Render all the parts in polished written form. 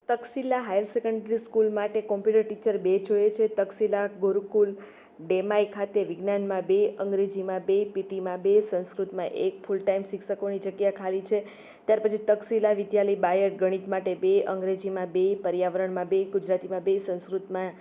Takshashila higher secondary school માટે computer teacher 2 જોઈએ છે। તક્ષશિલા ગુરુકુલ ડેમાઈ ખાતે વિજ્ઞાનમાં 2, અંગ્રેજીમાં 2, પીટીમાં 2, સંસ્કૃતમાં 1 ફૂલ ટાઈમ શિક્ષકોની જગ્યા ખાલી છે। ત્યાર પછી તક્ષશિલા વિદ્યાલય બાયડ ગણિત માટે 2, અંગ્રેજીમાં 2, પર્યાવરણમાં 2, ગુજરાતીમાં 2, સંસ્કૃતમાં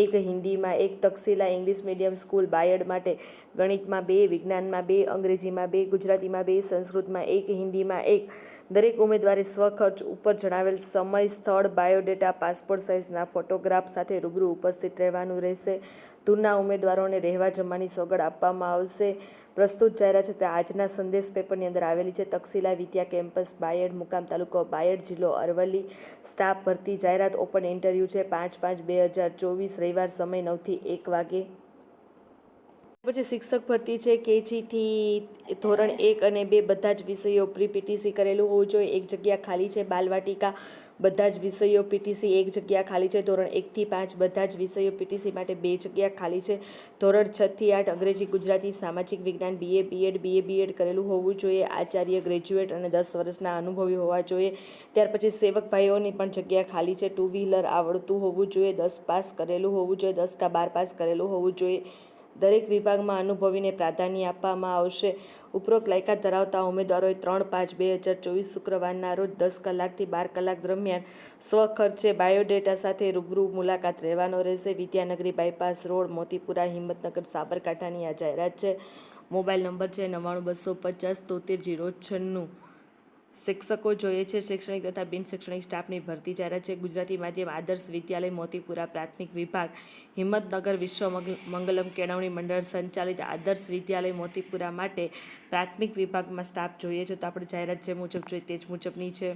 1, હિન્દીમાં 1। Takshashila English medium school Bayad માટે ગણિતમાં 2, વિજ્ઞાનમાં 2, અંગ્રેજીમાં 2, ગુજરાતીમાં 2, સંસ્કૃતમાં 1, હિન્દીમાં 1। દરેક ઉમેદવારે સ્વખર્ચ ઉપર જણાવેલ સમય, સ્થળ, બાયોડેટા, પાસપોર્ટ સાઇઝના ફોટોગ્રાફ સાથે રૂબરૂ ઉપસ્થિત રહેવાનું રહેશે। દૂરના ઉમેદવારોને રહેવા જમવાની સગવડ આપવામાં આવશે। પ્રસ્તુત જાહેરાત છે તે આજના સંદેશ પેપરની અંદર આવેલી છે। તક્ષશિલા વિદ્યા કેમ્પસ બાયડ, મુકામ તાલુકો બાયડ, જિલ્લો અરવલ્લી। સ્ટાફ ભરતી જાહેરાત ઓપન ઇન્ટરવ્યૂ છે 5/5/2024, રવિવાર, સમય 9 થી 1 વાગે। પછી શિક્ષક ભરતી છે કેજીથી ધોરણ 1 અને 2 બધા જ વિષયો પ્રી પીટીસી કરેલું હોવું જોઈએ। 1 જગ્યા ખાલી છે। બાલવાટિકા બધા જ વિષયો પીટીસી 1 જગ્યા ખાલી છે। ધોરણ 1 થી 5 બધા જ વિષયો પીટીસી માટે 2 જગ્યા ખાલી છે। ધોરણ 6 થી 8 અંગ્રેજી, ગુજરાતી, સામાજિક વિજ્ઞાન BA BEd કરેલું હોવું જોઈએ। આચાર્ય ગ્રેજ્યુએટ અને 10 વર્ષના અનુભવી હોવા જોઈએ। ત્યાર પછી સેવક ભાઈઓની પણ જગ્યા ખાલી છે। 2 વ્હીલર આવડતું હોવું જોઈએ। 10 પાસ કરેલું હોવું જોઈએ। 10 કા 12 પાસ કરેલું હોવું જોઈએ। દરેક વિભાગમાં અનુભવીને પ્રાધાન્ય આપવામાં આવશે। ઉપરોક્ત લાયકાત ધરાવતા ઉમેદવારોએ 3/5/2024 શુક્રવારના રોજ 10 કલાકથી 12 કલાક દરમિયાન સ્વખર્ચે બાયોડેટા સાથે રૂબરૂ મુલાકાત રહેવાનો રહેશે। વિદ્યાનગરી બાયપાસ રોડ, મોતીપુરા, હિંમતનગર, સાબરકાંઠાની આ જાહેરાત છે। મોબાઈલ નંબર છે 9925507396। શિક્ષકો જોઈએ છે। શૈક્ષણિક તથા બિન શૈક્ષણિક સ્ટાફની ભરતી જાહેરાત છે। ગુજરાતી માધ્યમ આદર્શ વિદ્યાલય મોતીપુરા પ્રાથમિક વિભાગ, હિંમતનગર, વિશ્વ મંગલમ કેળવણી મંડળ સંચાલિત આદર્શ વિદ્યાલય મોતીપુરા માટે પ્રાથમિક વિભાગમાં સ્ટાફ જોઈએ છે। તો આપણે જાહેરાત જે મુજબ જોઈએ તે જ મુજબની છે।